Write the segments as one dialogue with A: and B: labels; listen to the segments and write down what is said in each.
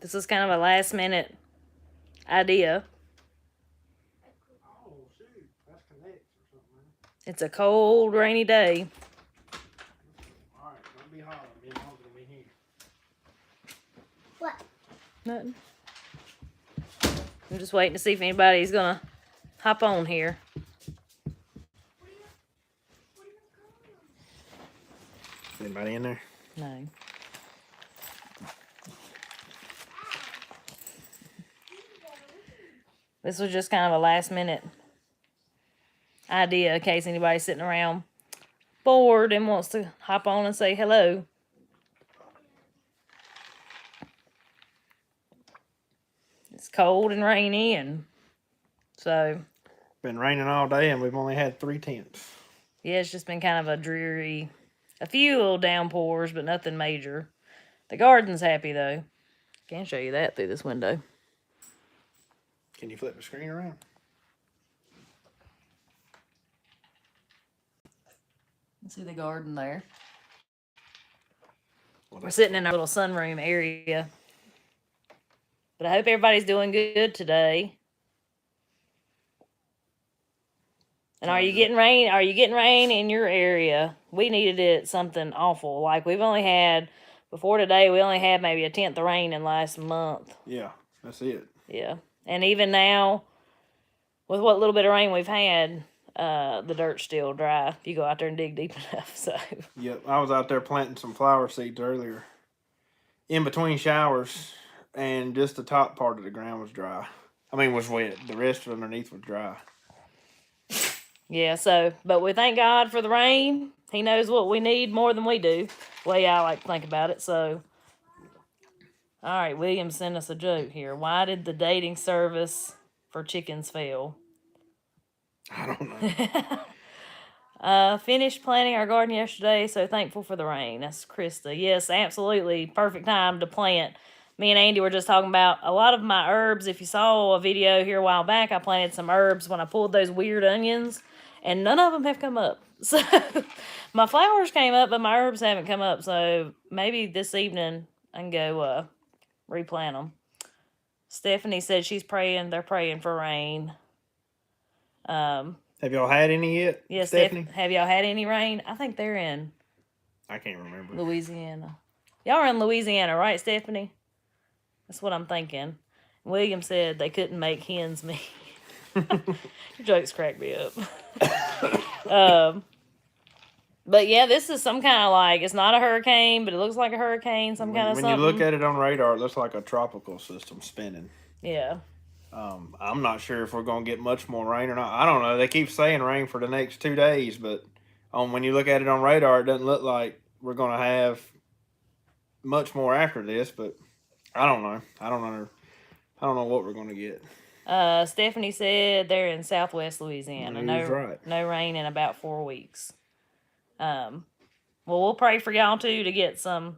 A: This is kind of a last minute idea.
B: Oh, shoot. That's connects or something, man.
A: It's a cold, rainy day.
B: All right, don't be hollering. Me and Mom's gonna be here.
C: What?
A: Nothing. I'm just waiting to see if anybody's gonna hop on here.
B: Anybody in there?
A: No. This was just kind of a last minute idea in case anybody's sitting around bored and wants to hop on and say hello. It's cold and rainy, and so
B: Been raining all day, and we've only had 3 tenths.
A: yeah, it's just been kind of a dreary, a few little downpours, but nothing major. The garden's happy though. Can't show you that through this window.
B: Can you flip the screen around?
A: See the garden there.
B: Well,
A: We're sitting in our little sunroom area. But I hope everybody's doing good today. And are you getting rain? Are you getting rain in your area? We needed it something awful. Like we've only had before today, we only had maybe a tenth of rain in last month.
B: Yeah, that's it.
A: Yeah. And even now, with what little bit of rain we've had, the dirt's still dry if you go out there and dig deep enough. So
B: Yep, I was out there planting some flower seeds earlier. In between showers, and just the top part of the ground was dry. I mean, was wet. The rest of underneath was dry.
A: yeah, so but we thank God for the rain. He knows what we need more than we do. The way I like to think about it. So all right, William sent us a joke here. Why did the dating service for chickens fail?
B: I don't know.
A: Finished planting our garden yesterday, so thankful for the rain. That's Krista. Yes, absolutely. Perfect time to plant. Me and Andy were just talking about a lot of my herbs. If you saw a video here a while back, I planted some herbs when I pulled those weird onions, and none of them have come up. So my flowers came up, but my herbs haven't come up. So maybe this evening I can go replant them. Stephanie said she's praying. They're praying for rain.
B: Have y'all had any yet?
A: Yes,
B: Stephanie?
A: have y'all had any rain? I think they're in
B: I can't remember.
A: Louisiana. Y'all are in Louisiana, right, Stephanie? That's what I'm thinking. William said they couldn't make hens meet. Your jokes crack me up. But yeah, this is some kind of like, it's not a hurricane, but it looks like a hurricane, some kind of
B: When
A: something.
B: you look at it on radar, it looks like a tropical system spinning.
A: Yeah.
B: I'm not sure if we're going to get much more rain or not. I don't know. They keep saying rain for the next 2 days, but when you look at it on radar, it doesn't look like we're going to have much more after this. But I don't know. I don't know what we're going to get.
A: Stephanie said they're in Southwest Louisiana.
B: He's right.
A: No rain in about 4 weeks. Well, we'll pray for y'all too to get some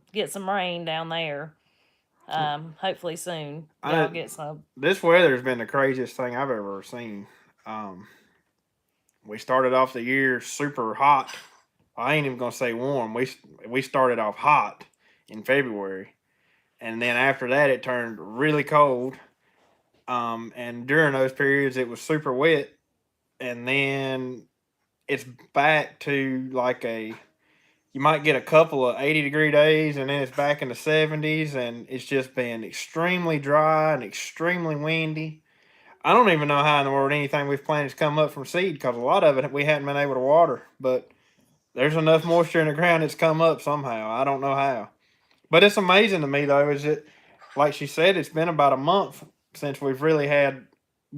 A: rain down there. Hopefully soon y'all get some.
B: This weather's been the craziest thing I've ever seen. We started off the year super hot. I ain't even gonna say warm. We started off hot in February, and then after that it turned really cold. And during those periods it was super wet, and then it's back to like you might get a couple of 80-degree days, and then it's back in the 70s, and it's just been extremely dry and extremely windy. I don't even know how in the world anything we've planted has come up from seed, because a lot of it we hadn't been able to water. But there's enough moisture in the ground that's come up somehow. I don't know how. But it's amazing to me, though, is it, like she said, it's been about a month since we've really had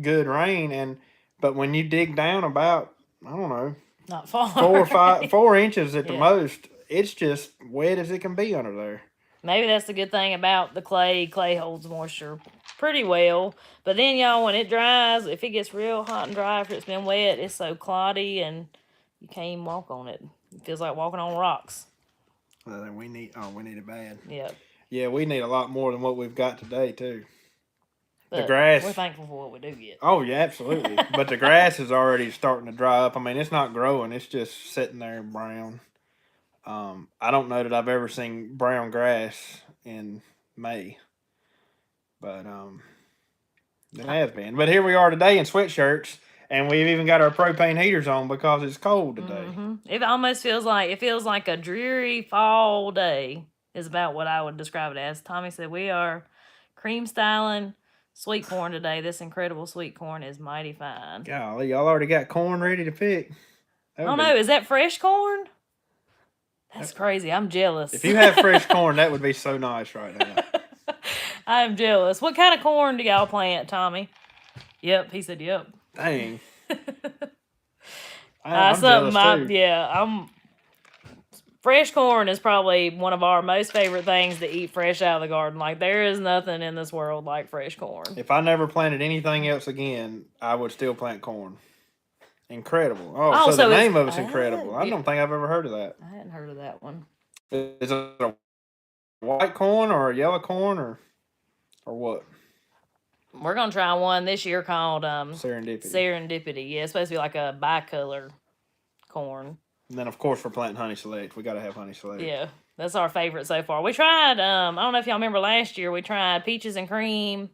B: good rain. But when you dig down about, I don't know,
A: not far,
B: 4 or 5, 4 inches at the most, it's just wet as it can be under there.
A: Maybe that's the good thing about the clay. Clay holds moisture pretty well. But then, y'all, when it dries, if it gets real hot and dry after it's been wet, it's so cloddy and you can't even walk on it. It feels like walking on rocks.
B: We need it bad.
A: Yeah.
B: Yeah, we need a lot more than what we've got today, too.
A: But
B: the grass.
A: We're thankful for what we do get.
B: Oh, yeah, absolutely. But the grass is already starting to dry up. I mean, it's not growing. It's just sitting there brown. I don't know that I've ever seen brown grass in May. But it has been. But here we are today in sweatshirts, and we've even got our propane heaters on because it's cold today.
A: It almost feels like a dreary fall day is about what I would describe it as. Tommy said we are cream styling sweet corn today. This incredible sweet corn is mighty fine.
B: Golly, y'all already got corn ready to pick.
A: Oh no, is that fresh corn? That's crazy. I'm jealous.
B: If you have fresh corn, that would be so nice right now.
A: I'm jealous. What kind of corn do y'all plant, Tommy? Yep, he said yep.
B: Dang. I'm jealous too.
A: Fresh corn is probably one of our most favorite things to eat fresh out of the garden. Like, there is nothing in this world like fresh corn.
B: If I never planted anything else again, I would still plant corn. Incredible. Oh, so the name of it's incredible. I don't think I've ever heard of that.
A: I hadn't heard of that one.
B: Is it a white corn or a yellow corn or what?
A: We're going to try one this year called
B: Serendipity.
A: Serendipity. Yeah, it's supposed to be like a bicolor corn.
B: And then, of course, we're planting Honey Select. We got to have Honey Select.
A: Yeah, that's our favorite so far. We tried, I don't know if y'all remember last year, we tried peaches and cream,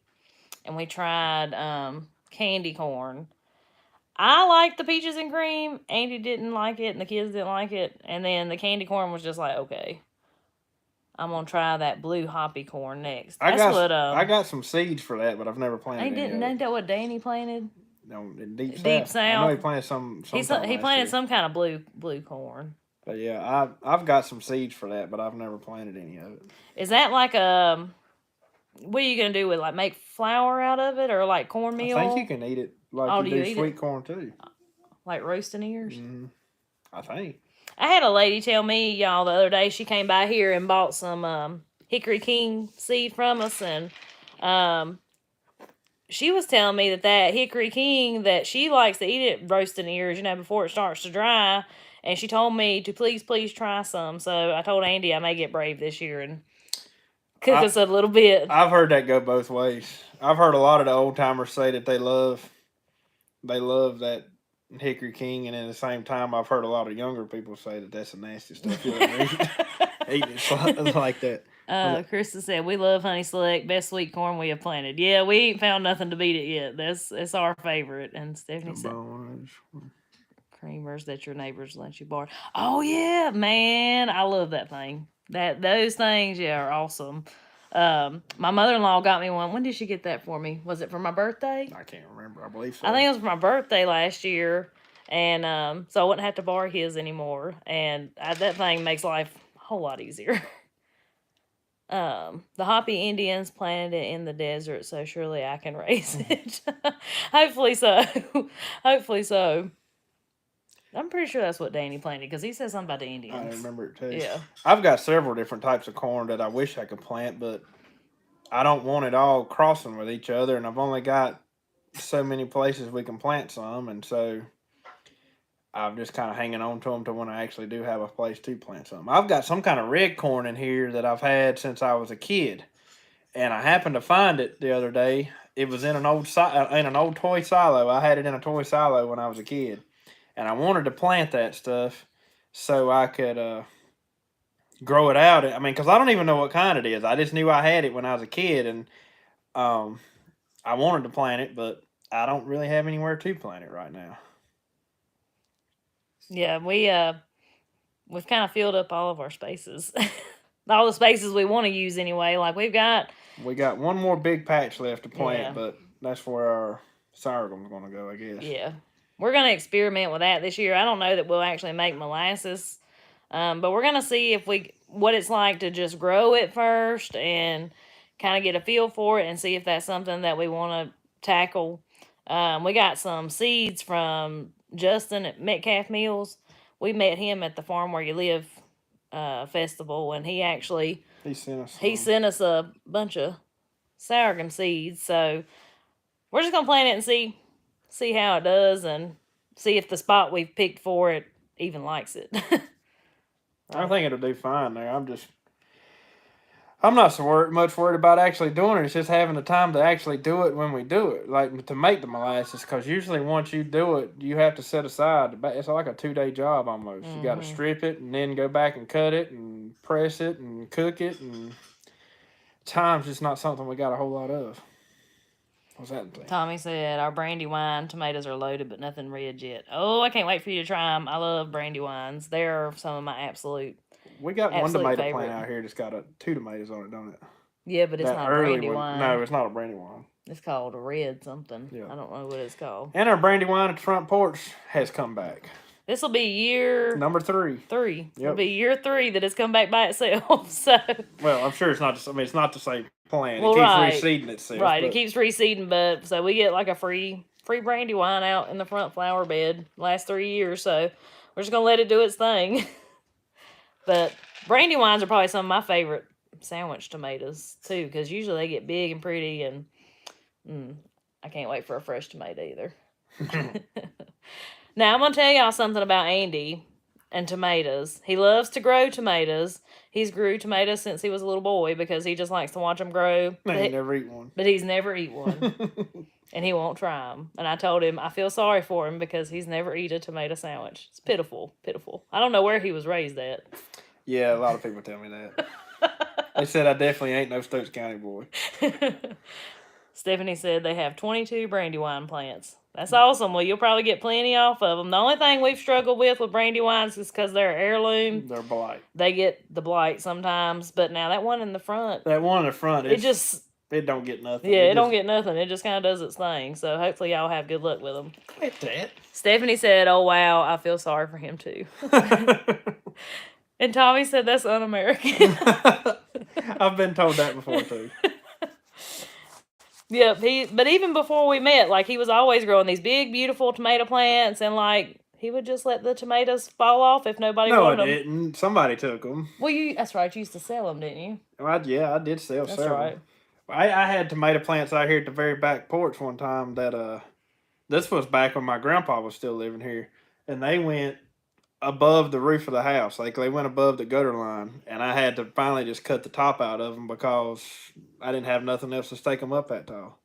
A: and we tried candy corn. I liked the peaches and cream. Andy didn't like it, and the kids didn't like it. And then the candy corn was just like, okay, I'm going to try that blue hoppy corn next.
B: I got some seeds for that, but I've never planted it.
A: Ain't that what Danny planted?
B: No, in Deep
A: South.
B: I know he planted some
A: he planted some kind of blue corn.
B: But yeah, I've got some seeds for that, but I've never planted any of it.
A: Is that like what are you gonna do with, like, make flour out of it, or like cornmeal?
B: I think you can eat it like you do sweet corn too.
A: Like roasting ears?
B: Mm-hmm. I think.
A: I had a lady tell me, y'all, the other day, she came by here and bought some Hickory King seed from us, and she was telling me that Hickory King, that she likes to eat it roasting ears, before it starts to dry. And she told me to please try some. So I told Andy I may get brave this year and cook us a little bit.
B: I've heard that go both ways. I've heard a lot of the old timers say that they love that Hickory King, and at the same time, I've heard a lot of younger people say that that's the nasty stuff you ever eat it like that.
A: Krista said, we love Honey Select, best sweet corn we have planted. Yeah, we ain't found nothing to beat it yet. It's our favorite. And Stephanie said, creamers that your neighbors let you borrow. Oh yeah, man, I love that thing. Those things, yeah, are awesome. My mother-in-law got me one. When did she get that for me? Was it for my birthday?
B: I can't remember. I believe so.
A: I think it was for my birthday last year, and so I wouldn't have to borrow his anymore. And that thing makes life a whole lot easier. The Hopi Indians planted it in the desert, so surely I can raise it. Hopefully so. Hopefully so. I'm pretty sure that's what Danny planted, because he said something about the Indians.
B: I remember it too.
A: Yeah.
B: I've got several different types of corn that I wish I could plant, but I don't want it all crossing with each other, and I've only got so many places we can plant some, and so I'm just kind of hanging on to them to when I actually do have a place to plant some. I've got some kind of red corn in here that I've had since I was a kid, and I happened to find it the other day. It was in an old toy silo. I had it in a toy silo when I was a kid, and I wanted to plant that stuff so I could grow it out. I mean, because I don't even know what kind it is. I just knew I had it when I was a kid, and I wanted to plant it, but I don't really have anywhere to plant it right now.
A: Yeah, we've kind of filled up all of our spaces. All the spaces we want to use anyway. Like, we got
B: one more big patch left to plant, but that's where our sorghum's going to go, I guess.
A: Yeah. We're going to experiment with that this year. I don't know that we'll actually make molasses, but we're going to see what it's like to just grow it first and kind of get a feel for it and see if that's something that we want to tackle. We got some seeds from Justin at Metcalf Mills. We met him at the Farm Where You Live festival, and he sent us a bunch of sorghum seeds. So we're just gonna plant it and see how it does, and see if the spot we've picked for it even likes it.
B: I think it'll do fine there. I'm not so much worried about actually doing it. It's just having the time to actually do it when we do it, like to make the molasses. Because usually once you do it, you have to set aside. It's like a 2-day job almost. You got to strip it and then go back and cut it and press it and cook it, and Time's just not something we got a whole lot of. What's that thing?
A: Tommy said our Brandywine tomatoes are loaded, but nothing red yet. Oh, I can't wait for you to try them. I love Brandywines. They're some of my absolute.
B: We got one
A: Absolute
B: tomato
A: favorite.
B: plant out here that's got 2 tomatoes on it, don't it?
A: Yeah, but it's
B: That
A: not a
B: early
A: Brandywine.
B: one. No, it's not a Brandywine.
A: It's called a red something.
B: Yeah.
A: I don't know what it's called.
B: And our Brandywine at the front porch has come back.
A: This will be year
B: Number 3.
A: 3. It'll
B: Yep.
A: be year 3 that it's come back by itself. So
B: Well, I'm sure it's not. I mean, it's not the same plant.
A: Well,
B: it keeps
A: right.
B: reseeding itself.
A: right, it
B: but
A: keeps reseeding, but so we get like a free Brandywine out in the front flower bed last 3 years. So we're just gonna let it do its thing. But Brandywines are probably some of my favorite sandwich tomatoes too, because usually they get big and pretty, and I can't wait for a fresh tomato either. Now I'm gonna tell y'all something about Andy and tomatoes. He loves to grow tomatoes. He's grew tomatoes since he was a little boy because he just likes to watch them grow.
B: I ain't never eat one.
A: But he's never eat one, and he won't try them. And I told him I feel sorry for him because he's never eat a tomato sandwich. It's pitiful, pitiful. I don't know where he was raised at.
B: Yeah, a lot of people tell me that. They said I definitely ain't no Stokes County boy.
A: Stephanie said they have 22 Brandywine plants. That's awesome. Well, you'll probably get plenty off of them. The only thing we've struggled with Brandywines is because they're heirloom.
B: They're blight.
A: They get the blight sometimes. But now that one in the front,
B: That one in the front,
A: it just,
B: it don't get nothing.
A: yeah, it don't get nothing. It just kind of does its thing. So hopefully y'all have good luck with them.
B: Quit that.
A: Stephanie said, oh, wow, I feel sorry for him too. And Tommy said that's un-American.
B: I've been told that before too.
A: Yep, but even before we met, like, he was always growing these big, beautiful tomato plants, and like he would just let the tomatoes fall off if nobody
B: No, I
A: wanted them.
B: didn't. Somebody took them.
A: Well, that's right. You used to sell them, didn't you?
B: Yeah, I did sell
A: That's
B: several.
A: right.
B: I had tomato plants out here at the very back porch one time that this was back when my grandpa was still living here, and they went above the roof of the house. Like, they went above the gutter line, and I had to finally just cut the top out of them because I didn't have nothing else to stake them up that tall.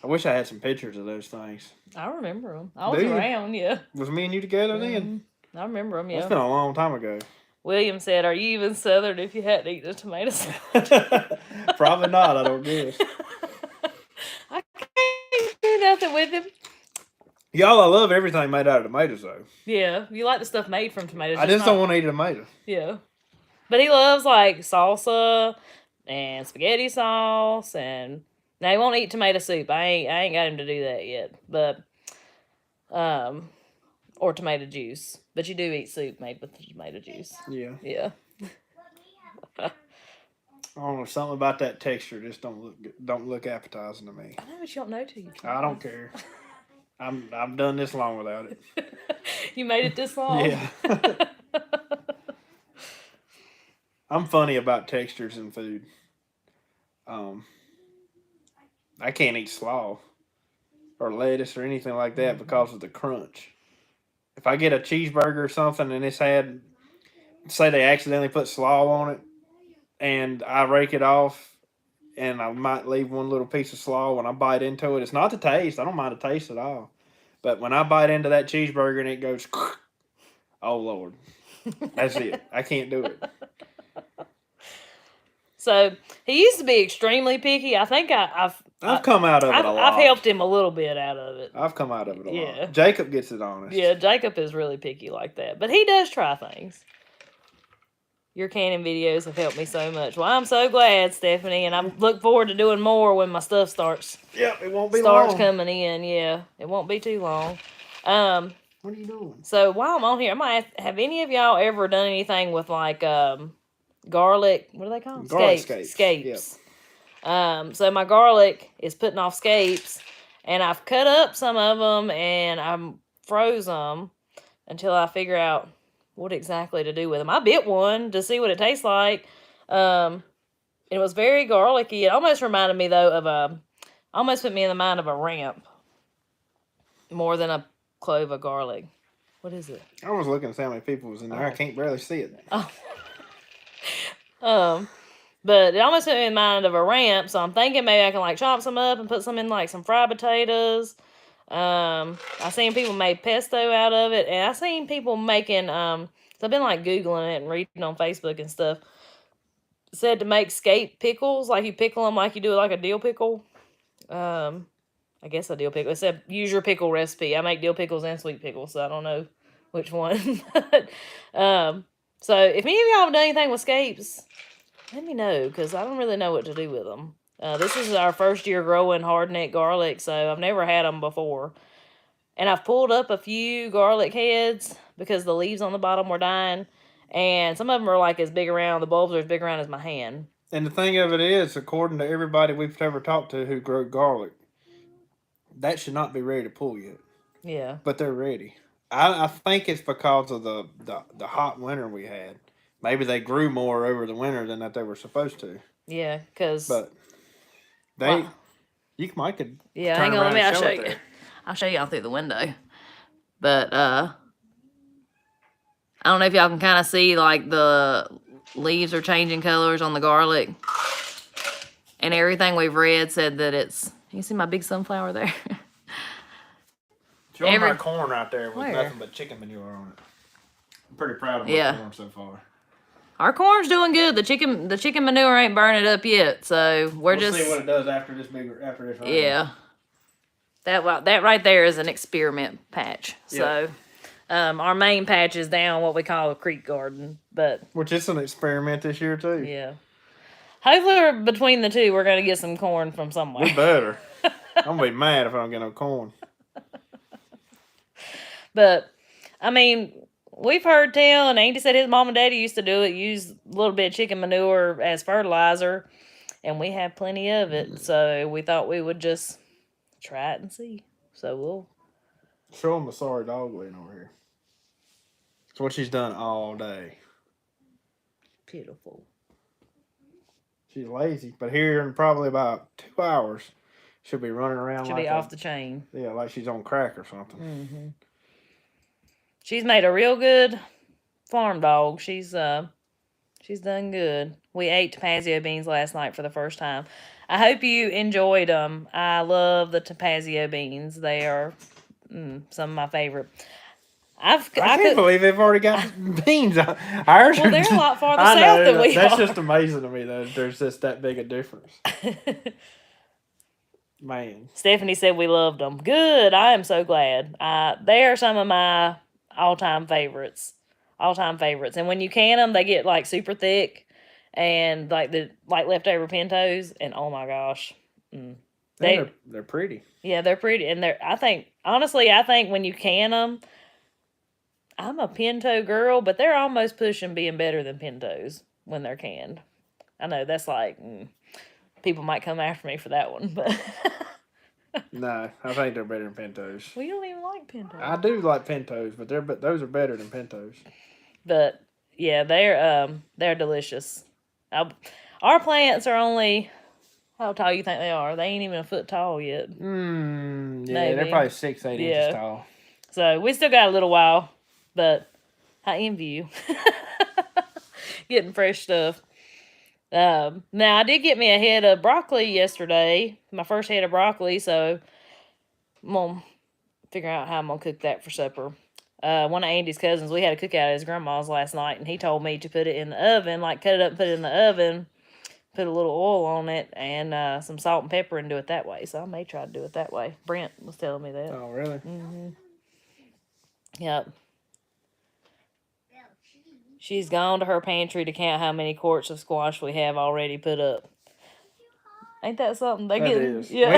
B: I wish I had some pictures of those things.
A: I remember them. I was
B: Do you?
A: around, yeah.
B: Was me and you together then?
A: I remember them,
B: It's
A: yeah.
B: been a long time ago.
A: William said, are you even Southern if you hadn't eaten a tomato salad?
B: Probably not, I don't guess.
A: I can't do nothing with him.
B: Y'all, I love everything made out of tomatoes, though.
A: Yeah, you like the stuff made from tomatoes.
B: I just don't want to eat a tomato.
A: Yeah. But he loves like salsa and spaghetti sauce, and now he won't eat tomato soup. I ain't got him to do that yet. But or tomato juice. But you do eat soup made with tomato juice.
B: Yeah.
A: Yeah.
B: I don't know, something about that texture just don't look appetizing to me.
A: I know, but you don't know till you try.
B: I don't care. I've done this long without it.
A: You made it this long?
B: Yeah. I'm funny about textures in food. I can't eat slaw or lettuce or anything like that because of the crunch. If I get a cheeseburger or something and it's had, say they accidentally put slaw on it, and I rake it off, and I might leave one little piece of slaw when I bite into it. It's not the taste. I don't mind the taste at all. But when I bite into that cheeseburger and it goes, oh, Lord. That's it. I can't do it.
A: So he used to be extremely picky. I think
B: I've come out of it a lot.
A: I've helped him a little bit out of it.
B: I've come out of it a
A: Yeah.
B: lot. Jacob gets it honest.
A: Yeah, Jacob is really picky like that. But he does try things. Your canning videos have helped me so much. Well, I'm so glad, Stephanie, and I look forward to doing more when my stuff starts
B: Yep, it won't be long.
A: coming in. Yeah, it won't be too long.
B: What are you doing?
A: So while I'm on here, I might have any of y'all ever done anything with like garlic? What are they called?
B: Garlic
A: Scapes.
B: scapes.
A: So my garlic is putting off scapes, and I've cut up some of them and I'm froze them until I figure out what exactly to do with them. I bit one to see what it tastes like. It was very garlicky. It almost reminded me though of almost put me in the mind of a ramp more than a clove of garlic. What is it?
B: I was looking to see how many people was in there. I can't barely see it.
A: But it almost put me in mind of a ramp, so I'm thinking maybe I can like chop some up and put some in like some fried potatoes. I seen people make pesto out of it, and I seen people making so I've been like Googling it and reading on Facebook and stuff. said to make scape pickles, like you pickle them like you do like a dill pickle. I guess a dill pickle. It said use your pickle recipe. I make dill pickles and sweet pickles, so I don't know which one. But, so if any of y'all have done anything with scapes, let me know, because I don't really know what to do with them. This is our first year growing hardneck garlic, so I've never had them before. And I've pulled up a few garlic heads because the leaves on the bottom were dying. And some of them are like as big around, the bulbs are as big around as my hand.
B: And the thing of it is, according to everybody we've ever talked to who grow garlic, that should not be ready to pull yet.
A: Yeah.
B: But they're ready. I think it's because of the hot winter we had. Maybe they grew more over the winter than that they were supposed to.
A: Yeah, because.
B: But they, wow. You might could.
A: Yeah, hang on, I'll show you. I'll show y'all through the window. But I don't know if y'all can kind of see, like, the leaves are changing colors on the garlic. And everything we've read said that it's... You see my big sunflower there?
B: Show my corn right there with nothing but chicken manure on it. I'm pretty proud of my corn so far. Our
A: corn's doing good. The chicken manure ain't burning it up yet, so we'll just
B: see what it does after this rain.
A: Yeah. That right there is an experiment patch. Yep. So our main patch is down what we call a creek garden, but
B: which is an experiment this year too.
A: Yeah. Hopefully between the two we're gonna get some corn from somewhere.
B: We better. I'm gonna be mad if I don't get no corn.
A: But I mean, we've heard tell, and Andy said his mom and daddy used to do it, use a little bit of chicken manure as fertilizer, and we have plenty of it. So we thought we would just try it and see. So we'll
B: show them the sorry dog laying over here. It's what she's done all day.
A: Beautiful.
B: She's lazy, but here in probably about 2 hours, she'll be running around.
A: She'll be off the chain.
B: Yeah, like she's on crack or something.
A: Mm-hmm. She's made a real good farm dog. She's done good. We ate Tapazio beans last night for the first time. I hope you enjoyed them. I love the Tapazio beans. They are some of my favorite. I
B: can't believe they've already got beans.
A: Well, they're a lot farther south than we are.
B: That's just amazing to me that there's just that big a difference. Man.
A: Stephanie said we loved them. Good. I am so glad. They are some of my all-time favorites. And when you can them, they get like super thick and like leftover pintos, and oh my gosh.
B: They're pretty.
A: Yeah, they're pretty. And I think when you can them, I'm a pinto girl, but they're almost pushing being better than pintos when they're canned. I know that's like people might come after me for that one, but
B: no, I think they're better than pintos.
A: Well, you don't even like pintos.
B: I do like pintos, but those are better than pintos.
A: But yeah, they're delicious. Our plants are only, how tall you think they are? They ain't even a foot tall yet.
B: Yeah, maybe. They're probably 6-8 inches tall.
A: So we still got a little while, but I envy you getting fresh stuff. Now I did get me a head of broccoli yesterday, my first head of broccoli, so I'm gonna figure out how I'm gonna cook that for supper. One of Andy's cousins, we had a cookout at his grandma's last night, and he told me to put it in the oven, like cut it up and put it in the oven, put a little oil on it, and some salt and pepper, and do it that way. So I may try to do it that way. Brent was telling me that.
B: Oh, really?
A: Mm-hmm. Yep. She's gone to her pantry to count how many quarts of squash we have already put up. Ain't that something?
B: That is. Yeah.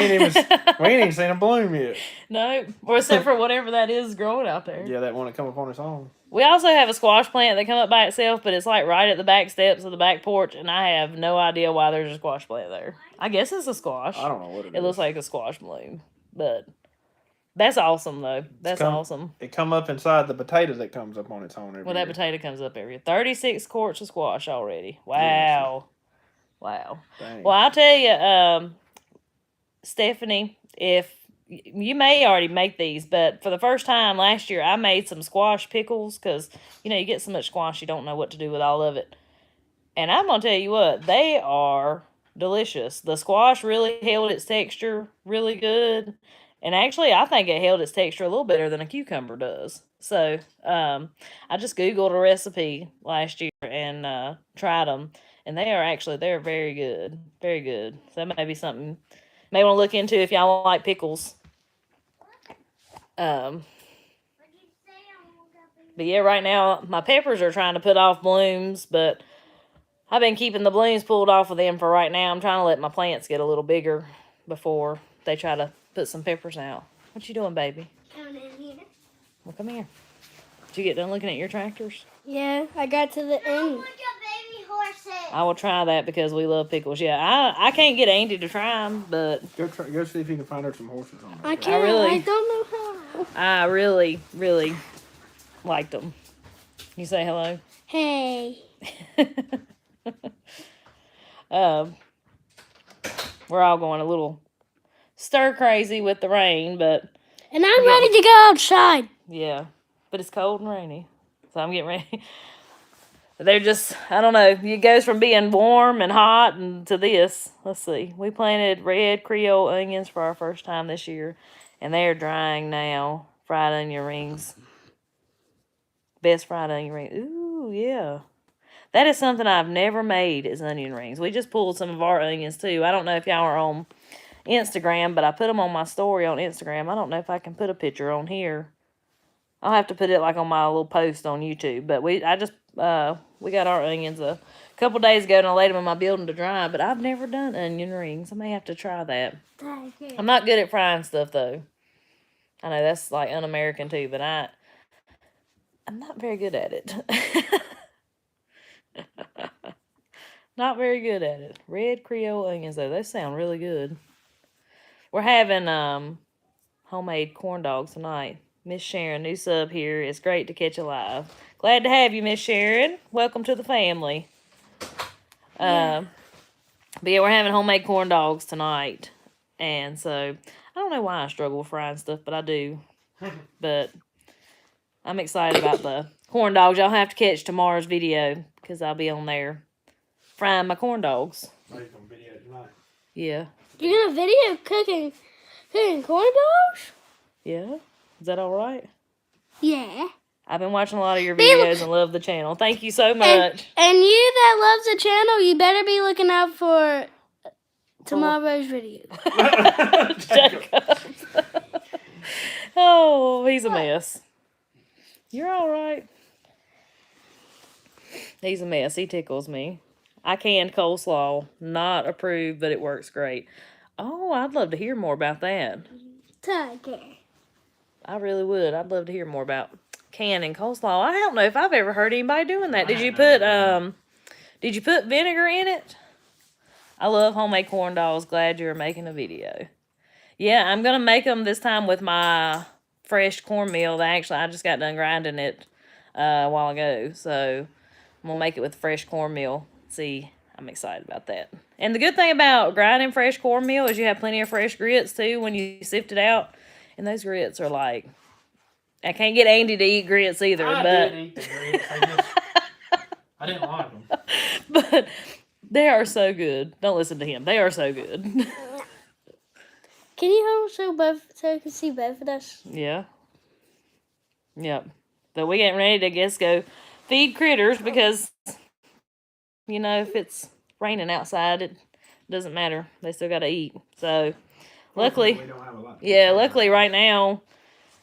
B: We ain't even seen a bloom yet.
A: No, or except for whatever that is growing out there.
B: Yeah, that one that come up on its own.
A: We also have a squash plant that come up by itself, but it's like right at the back steps of the back porch, and I have no idea why there's a squash plant there. I guess it's a squash.
B: I don't know what it is.
A: It looks like a squash bloom, but that's awesome though. That's awesome.
B: It come up inside the potato that comes up on its own every
A: year.
B: That
A: potato comes up every year. 36 quarts of squash already. Wow. Wow.
B: Dang.
A: Well, I'll tell you, Stephanie, if you may already make these, but for the first time last year, I made some squash pickles because, you get so much squash, you don't know what to do with all of it. And I'm going to tell you what, they are delicious. The squash really held its texture really good. And actually, I think it held its texture a little better than a cucumber does. So, I just Googled a recipe last year and tried them. And they're very good. Very good. So that may be something you may want to look into if y'all like pickles. But yeah, right now my peppers are trying to put off blooms, but I've been keeping the blooms pulled off of them for right now. I'm trying to let my plants get a little bigger before they try to put some peppers out. What you doing, baby?
C: Coming in here.
A: Well, come here. Did you get done looking at your tractors?
C: Yeah, I got to the end.
D: Look at baby horses.
A: I will try that because we love pickles. Yeah, I can't get Andy to try them, but
B: Go see if you can find her some horses on there.
C: I can't.
A: really-
C: I don't know how.
A: I really, really liked them. You say hello?
C: Hey.
A: We're all going a little stir crazy with the rain, but
C: And I'm ready to go outside.
A: yeah, but it's cold and rainy, so I'm getting ready. They're just, I don't know, it goes from being warm and hot and to this. Let's see, we planted red Creole onions for our first time this year, and they're drying now. Fried onion rings. Best fried onion ring. Ooh, yeah. That is something I've never made is onion rings. We just pulled some of our onions too. I don't know if y'all are on Instagram, but I put them on my story on Instagram. I don't know if I can put a picture on here. I'll have to put it like on my little post on YouTube. But we got our onions a couple days ago and I laid them in my building to dry. But I've never done onion rings. I may have to try that. I'm not good at frying stuff though. I know that's like un-American too, but I'm not very good at it. Not very good at it. Red Creole onions though, those sound really good. We're having homemade corn dogs tonight. Miss Sharon, new sub here. It's great to catch you live. Glad to have you, Miss Sharon. Welcome to the family. But yeah, we're having homemade corn dogs tonight. And so I don't know why I struggle with frying stuff, but I do. But I'm excited about the corn dogs. Y'all have to catch tomorrow's video because I'll be on there frying my corn dogs.
B: Make some video tonight.
A: Yeah.
C: You're gonna video cooking corn dogs?
A: Yeah. Is that all right?
C: Yeah.
A: I've been watching a lot of your videos and love the channel. Thank you so much.
C: And you that loves the channel, you better be looking out for tomorrow's video.
A: Jacob. Oh, he's a mess. You're all right. He's a mess. He tickles me. I canned coleslaw. Not approved, but it works great. Oh, I'd love to hear more about that.
C: Tiger.
A: I really would. I'd love to hear more about canning coleslaw. I don't know if I've ever heard anybody doing that. Did you put vinegar in it? I love homemade corn dogs. Glad you're making a video. Yeah, I'm gonna make them this time with my fresh cornmeal. I just got done grinding it a while ago, so I'm gonna make it with fresh cornmeal. See, I'm excited about that. And the good thing about grinding fresh cornmeal is you have plenty of fresh grits too when you sift it out. And those grits are like, I can't get Andy to eat grits either,
B: I
A: but
B: did eat the grits. I didn't like them.
A: but they are so good. Don't listen to him. They are so good.
C: Can you hold so I can see both of us?
A: Yeah. Yep. But we getting ready to go feed critters because, you know, if it's raining outside, it doesn't matter. They still got to eat. So, luckily,
B: We don't have a lot.
A: luckily right now,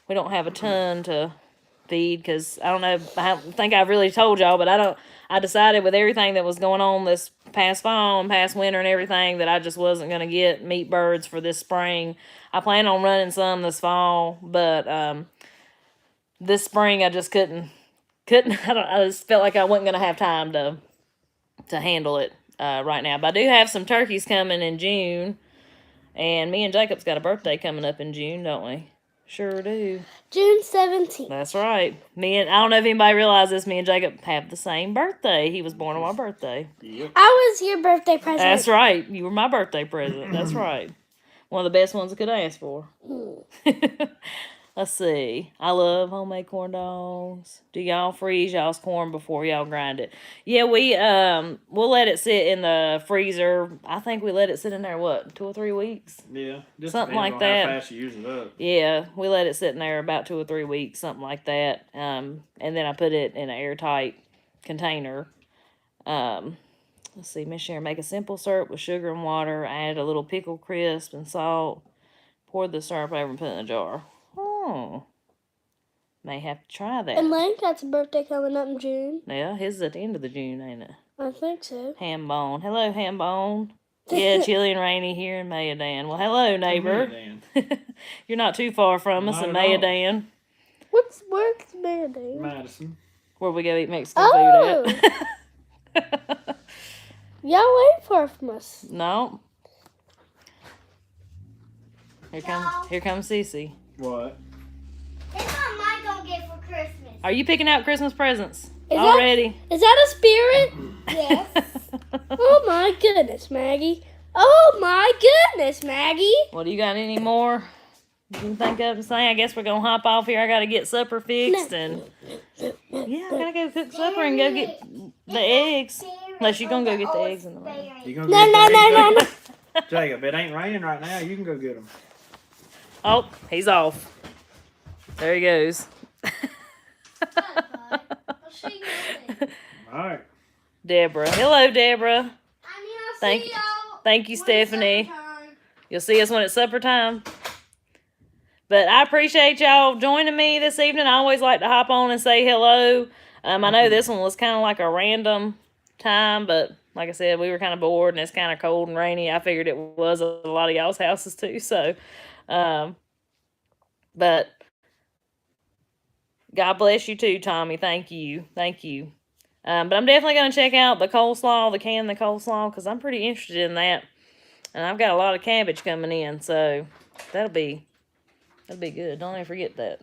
A: we don't have a ton to feed because I don't know. I don't think I've really told y'all, but I decided with everything that was going on this past fall and past winter and everything that I just wasn't going to get meat birds for this spring. I plan on running some this fall, but this spring I just couldn't. I just felt like I wasn't going to have time to handle it right now. But I do have some turkeys coming in June, and me and Jacob's got a birthday coming up in June, don't we? Sure do.
C: June 17th.
A: That's right. I don't know if anybody realizes this, me and Jacob have the same birthday. He was born on my birthday.
B: Yep.
C: I was your birthday present.
A: That's right. You were my birthday present. That's right. One of the best ones I could ask for. Let's see. I love homemade corn dogs. Do y'all freeze y'all's corn before y'all grind it? Yeah, we'll let it sit in the freezer. I think we let it sit in there, 2 or 3 weeks?
B: Yeah. Just
A: Something
B: depends
A: like
B: on
A: that.
B: How fast you use it up.
A: Yeah, we let it sit in there about 2 or 3 weeks, something like that. And then I put it in an airtight container. Let's see, Miss Sharon, make a simple syrup with sugar and water. Add a little pickle crisp and salt. Pour the syrup over and put it in a jar. Oh. May have to try that.
C: And Lane got a birthday coming up in June.
A: Yeah, his is at the end of the June, ain't it?
C: I think so.
A: Hambone. Hello, Hambone. Yeah, chilly and rainy here in Mayadan. Well, hello, neighbor. You're not too far from us
B: Not
A: in
B: at all.
A: Mayadan.
C: Where's Mandy?
B: Madison.
A: Where we go eat Mexican
C: Oh.
A: food at.
C: Y'all wait for us.
A: No. Here comes Cece.
B: What?
D: This one Mike gonna get for Christmas.
A: Are you picking out Christmas presents
C: that-
A: already?
C: Is that a spirit?
D: Yes.
C: Oh my goodness, Maggie. Oh my goodness, Maggie.
A: Well, do you got any more you can think of to say? I guess we're going to hop off here. I got to get supper fixed. And yeah, I got to go cook supper and go get the eggs. Unless you gonna go get the eggs in the morning.
B: You gonna
C: No,
B: get
C: no,
B: the
C: no,
B: eggs,
C: no, no.
B: Jacob, it ain't raining right now. You can go get them.
A: Oh, he's off. There he goes.
B: All right.
A: Deborah. Hello, Deborah. Thank
D: Thank
A: you. Thank you, Stephanie. You'll see us when it's supper time. But I appreciate y'all joining me this evening. I always like to hop on and say hello. I know this one was kind of like a random time, but like I said, we were kind of bored and it's kind of cold and rainy. I figured it was a lot of y'all's houses too. So, but God bless you too, Tommy. Thank you. Thank you. But I'm definitely going to check out the coleslaw, the can of the coleslaw, because I'm pretty interested in that. And I've got a lot of cabbage coming in, so that'll be good. Don't ever forget that.